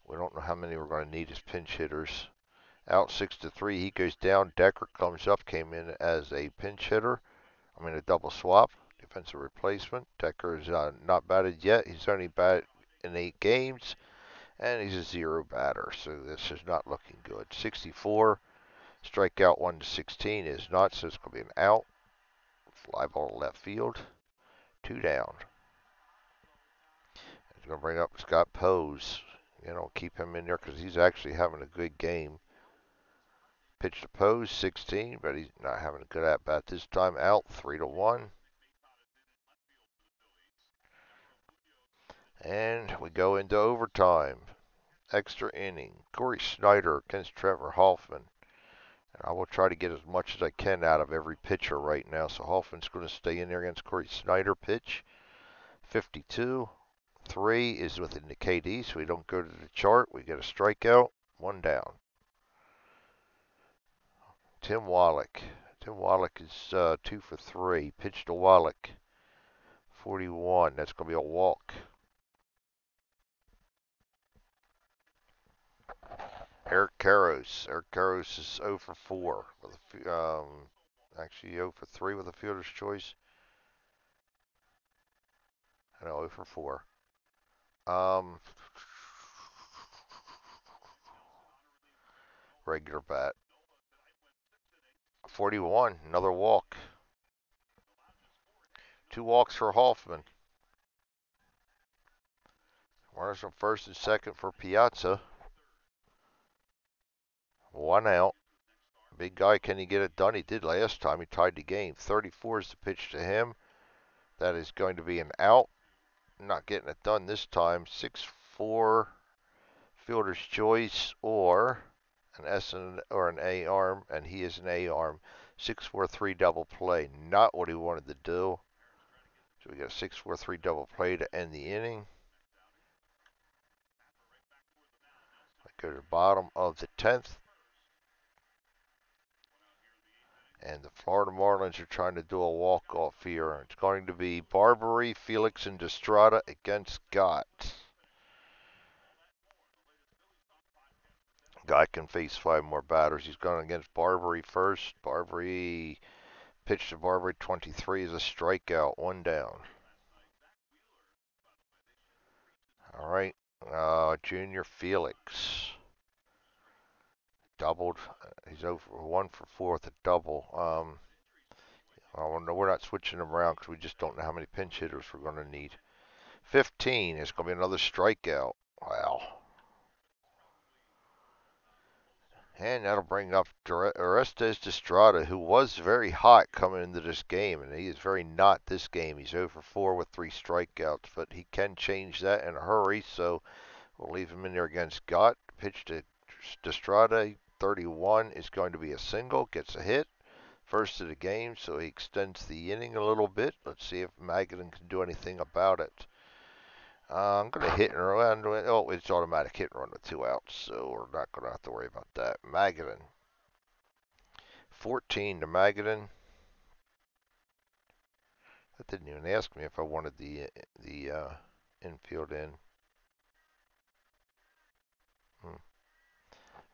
We don't know how many we're going to need as pinch hitters. Out 6-3. He goes down. Decker comes up. Came in as a pinch hitter. A double swap. Defensive replacement. Decker is not batted yet. He's only batted in 8 games. And he's a 0 batter. So this is not looking good. 64. Strikeout 1-16 is not. So it's going to be an out. Fly ball to left field. 2 down. He's going to bring up Scott Pose. Keep him in there because he's actually having a good game. Pitch to Pose, 16, but he's not having a good at bat this time. Out, 3-1. And we go into overtime. Extra inning. Corey Snyder against Trevor Hoffman. And I will try to get as much as I can out of every pitcher right now. So Hoffman's going to stay in there against Corey Snyder. Pitch, 52. 3 is within the KD, so we don't go to the chart. We get a strikeout. 1 down. Tim Wallach. Tim Wallach is 2 for 3. Pitch to Wallach. 41. That's going to be a walk. Eric Karros. Eric Karros is 0 for 4. Actually 0 for 3 with a fielder's choice. No, 0 for 4. Regular bat. 41. Another walk. 2 walks for Hoffman. Runners on first and second for Piazza. 1 out. Big guy, can he get it done? He did last time. He tied the game. 34 is the pitch to him. That is going to be an out. Not getting it done this time. 6-4 fielder's choice or an S or an A arm, and he is an A arm. 6-4-3 double play. Not what he wanted to do. So we got a 6-4-3 double play to end the inning. I go to the bottom of the 10th. And the Florida Marlins are trying to do a walk-off here. It's going to be Barbary, Felix, and Destrada against Gott. Guy can face 5 more batters. He's going against Barbary first. Barbary, pitch to Barbary, 23 is a strikeout, 1 down. All right, Junior Felix. Doubled. He's over 1 for 4 with a double. We're not switching them around because we just don't know how many pinch hitters we're going to need. 15 is going to be another strikeout. Wow. And that'll bring up Orestes Destrada, who was very hot coming into this game, and he is very not this game. He's over 4 with 3 strikeouts, but he can change that in a hurry, so we'll leave him in there against Gott. Pitch to Destrada, 31 is going to be a single, gets a hit. First of the game, so he extends the inning a little bit. Let's see if Magadan can do anything about it. I'm going to hit and run. Oh, it's automatic hit and run with 2 outs, so we're not going to have to worry about that. Magadan. 14 to Magadan. That didn't even ask me if I wanted the infield in.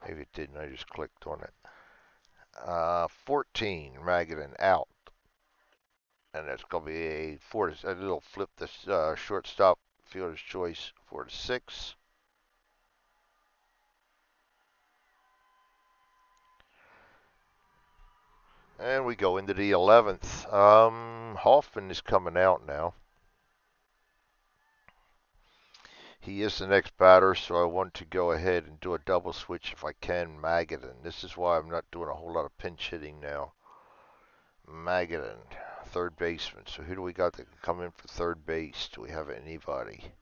Maybe it didn't. I just clicked on it. 14, Magadan out. And that's going to be a little flip this shortstop fielder's choice, 4-6. And we go into the 11th. Hoffman is coming out now. He is the next batter, so I want to go ahead and do a double switch if I can. Magadan. This is why I'm not doing a whole lot of pinch hitting now. Magadan, third baseman. So who do we got that can come in for third base? Do we have anybody?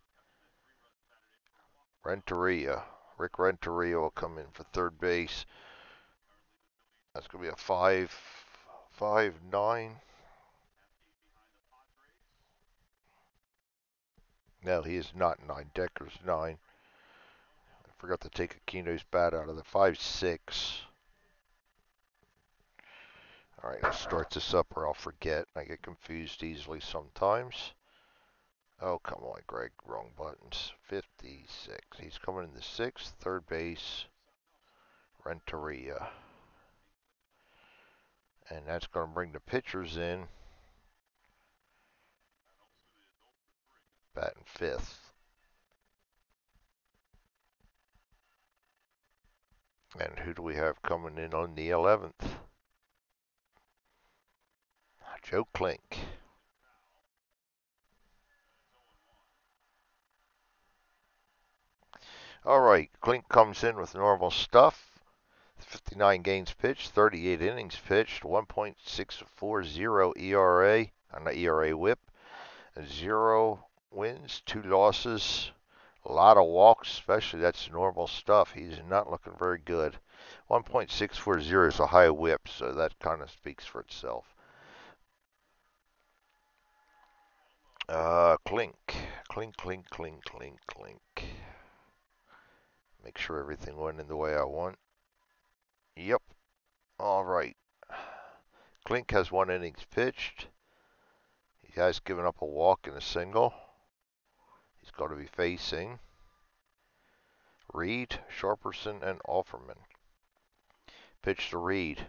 Renteria. Rick Renteria will come in for third base. That's going to be a 5-9. No, he is not 9. Decker's 9. I forgot to take Aquino's bat out of the 5-6. All right, let's start this up or I'll forget. I get confused easily sometimes. Oh, come on, Greg. Wrong buttons. 56. He's coming in the 6th. Third base. Renteria. And that's going to bring the pitchers in. Batting 5th. And who do we have coming in on the 11th? Joe Klink. All right, Klink comes in with normal stuff. 59 games pitched, 38 innings pitched, 1.640 ERA, not ERA whip, 0 wins, 2 losses, a lot of walks, especially that's normal stuff. He's not looking very good. 1.640 is a high whip, so that kind of speaks for itself. Klink. Klink, klink, klink, klink, klink. Make sure everything went in the way I want. Yep. All right. Klink has 1 innings pitched. He has given up a walk and a single. He's going to be facing Reed, Sharperson, and Offerman. Pitch to Reed,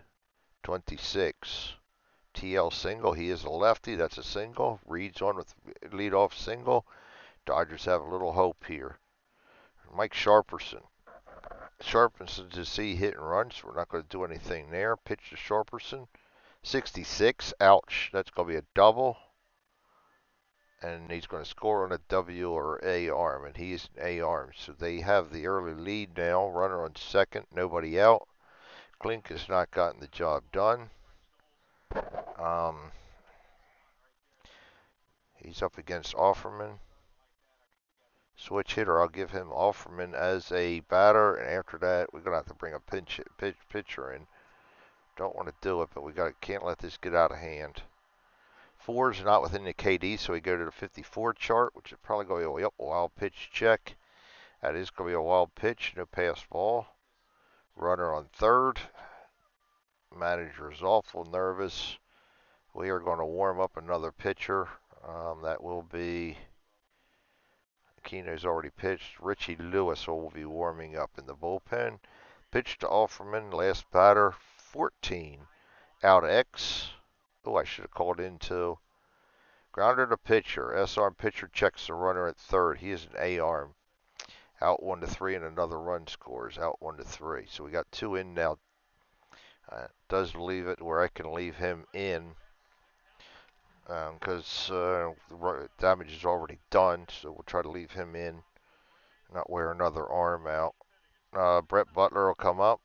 26. TL single. He is a lefty. That's a single. Reed's on with leadoff single. Dodgers have a little hope here. Mike Sharperson. Sharperson to see hit and run, so we're not going to do anything there. Pitch to Sharperson. 66. Ouch. That's going to be a double. And he's going to score on a W or A arm, and he's an A arm. So they have the early lead now. Runner on second, nobody out. Klink has not gotten the job done. He's up against Offerman. Switch hitter, I'll give him Offerman as a batter, and after that, we're going to have to bring a pitcher in. Don't want to do it, but can't let this get out of hand. 4 is not within the KD, so we go to the 54 chart, which is probably going to be a wild pitch check. That is going to be a wild pitch, no pass ball. Runner on third. Manager is awful nervous. We are going to warm up another pitcher. That will be Aquino's already pitched. Richie Lewis will be warming up in the bullpen. Pitch to Offerman, last batter, 14. Out X. Oh, I should have called in too. Grounder to pitcher. S-arm pitcher checks the runner at third. He is an A-arm. Out 1-3 and another run scores. Out 1-3. So we got 2 in now. Does leave it where I can leave him in because the damage is already done. So we'll try to leave him in, not wear another arm out. Brett Butler will come up.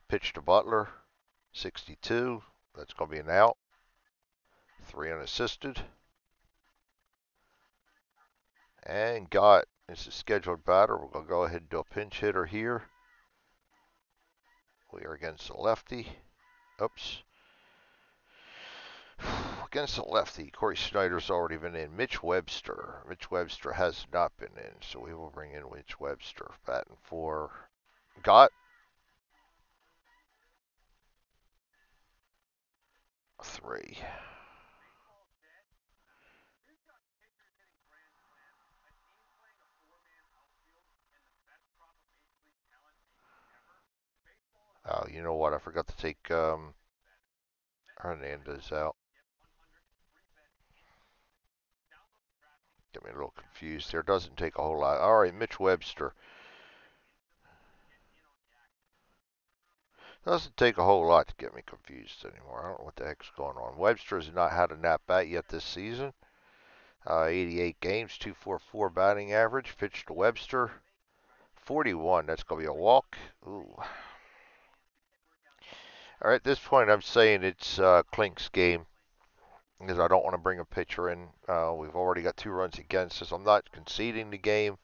Pitch to Butler, 62. That's going to be an out. 3 unassisted. And got, this is scheduled batter. We're going to go ahead and do a pinch hitter here. We are against the lefty. Oops. Against the lefty, Corey Snyder's already been in. Mitch Webster. Mitch Webster has not been in, so we will bring in Mitch Webster. Batting for got 3. Oh, you know what? I forgot to take Hernandez out. Get me a little confused there. Doesn't take a whole lot. All right, Mitch Webster. Doesn't take a whole lot to get me confused anymore. I don't know what the heck's going on. Webster has not had a nap bat yet this season. 88 games, 2.44 batting average. Pitch to Webster. 41. That's going to be a walk. Ooh. All right, at this point, I'm saying it's Klink's game because I don't want to bring a pitcher in. We've already got 2 runs against us. I'm not conceding the game.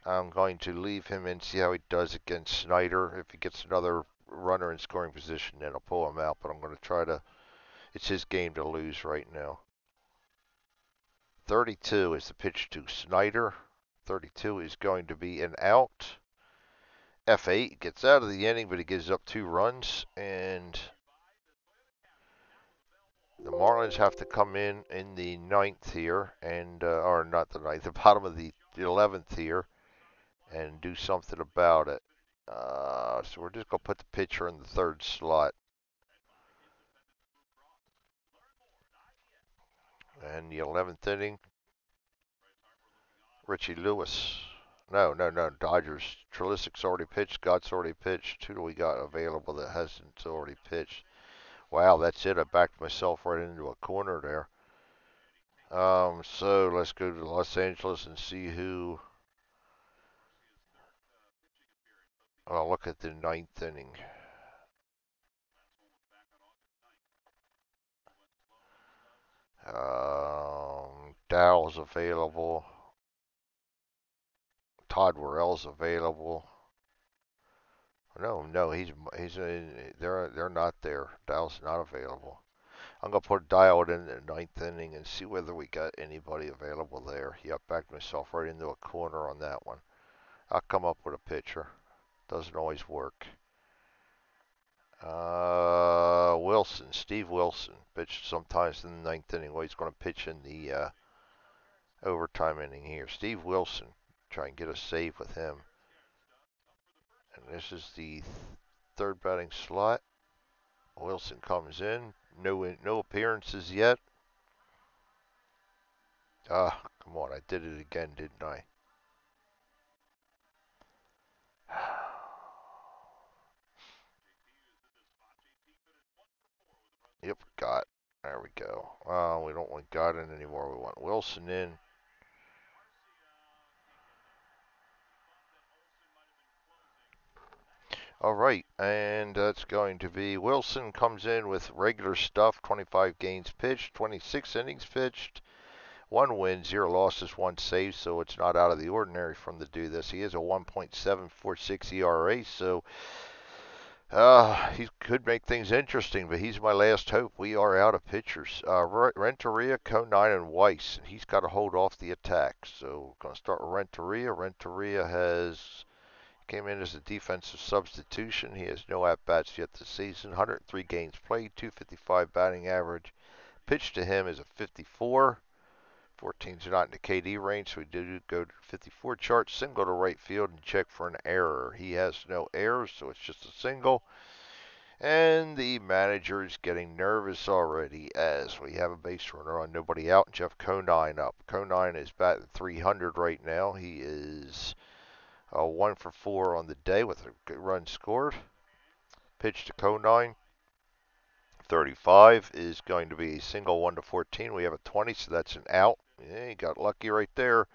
I'm going to leave him and see how he does against Snyder. If he gets another runner in scoring position, then I'll pull him out. But I'm going to try to. It's his game to lose right now. 32 is the pitch to Snyder. 32 is going to be an out. F8 gets out of the inning, but he gives up 2 runs, and the Marlins have to come in the 9th here, and or not the 9th, the bottom of the 11th here, and do something about it. So we're just going to put the pitcher in the 3rd slot. And the 11th inning, Richie Lewis. No. Dodgers. Trelisik's already pitched. Gott's already pitched. Who do we got available that hasn't already pitched? Wow, that's it. I backed myself right into a corner there. So let's go to Los Angeles and see who. I'll look at the ninth inning. Dowell's available. Todd Worrell's available. No, he's they're not there. Dowell's not available. I'm gonna put Dialed in the ninth inning and see whether we got anybody available there. Yep, backed myself right into a corner on that one. I'll come up with a pitcher. Doesn't always work. Wilson, Steve Wilson, pitched sometimes in the ninth inning. Well, he's going to pitch in the overtime inning here. Steve Wilson, try and get a save with him. And this is the third batting slot. Wilson comes in. No appearances yet. Come on, I did it again, didn't I? Yep, got. There we go. We don't want got in anymore. We want Wilson in. All right, and that's going to be Wilson comes in with regular stuff, 25 games pitched, 26 innings pitched, 1 win, 0 losses, 1 save, so it's not out of the ordinary for him to do this. He has a 1.746 ERA, so he could make things interesting, but he's my last hope. We are out of pitchers. Renteria, Conine, and Weiss. He's got to hold off the attack, so going to start with Renteria. Renteria came in as a defensive substitution. He has no at-bats yet this season. 103 games played, 255 batting average. Pitch to him is a 54. 14's not in the KD range, so we do go to 54 chart, single to right field, and check for an error. He has no errors, so it's just a single. And the manager is getting nervous already as we have a base runner on, nobody out. Jeff Conine up. Conine is batting 300 right now. He is 1 for 4 on the day with a good run scored. Pitch to Conine. 35 is going to be a single 1 to 14. We have a 20, so that's an out. Yeah, you got lucky right there.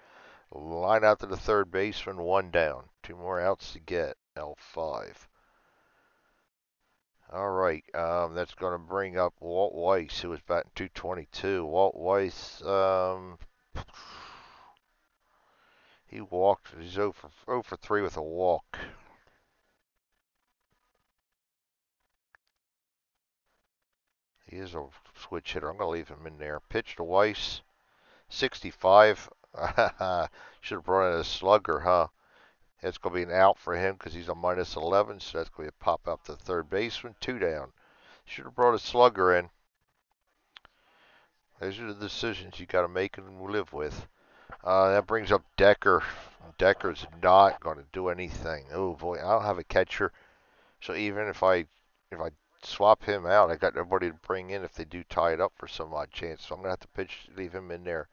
Line out to the third baseman, 1 down. 2 more outs to get. L5. All right, that's going to bring up Walt Weiss, who was batting 222. Walt Weiss, he walked. He's 0 for 3 with a walk. He is a switch hitter. I'm going to leave him in there. Pitch to Weiss, 65. Should have brought in a slugger, huh? It's going to be an out for him because he's a minus 11, so that's going to pop up to third baseman, 2 down. Should have brought a slugger in. Those are the decisions you got to make and live with. That brings up Decker. Decker's not going to do anything. Oh boy, I don't have a catcher, so even if I swap him out, I got nobody to bring in if they do tie it up for some odd chance. So I'm gonna have to leave him in there.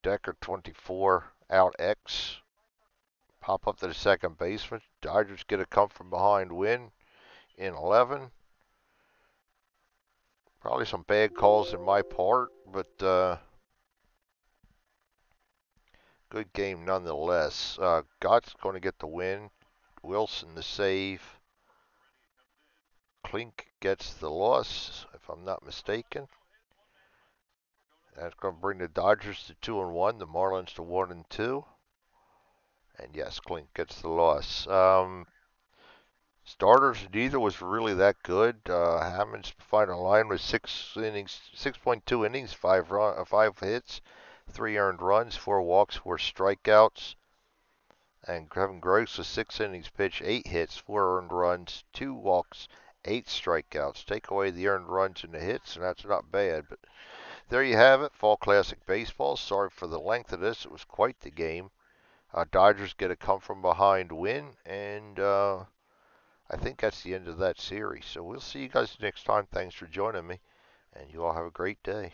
Decker 24 out X. Pop up to the second baseman. Dodgers get a come from behind win in 11. Probably some bad calls in my part, but good game nonetheless. Gott's going to get the win. Wilson the save. Klink gets the loss, if I'm not mistaken. That's going to bring the Dodgers to 2-1, the Marlins to 1-2. And yes, Klink gets the loss. Starters, neither was really that good. Hammond's final line was 6.2 innings, 5 hits, 3 earned runs, 4 walks, 4 strikeouts. And Kevin Gross was 6 innings pitched, 8 hits, 4 earned runs, 2 walks, 8 strikeouts. Take away the earned runs and the hits, and that's not bad. But there you have it, Fall Classic Baseball. Sorry for the length of this. It was quite the game. Dodgers get a come from behind win, and I think that's the end of that series. So we'll see you guys next time. Thanks for joining me, and you all have a great day.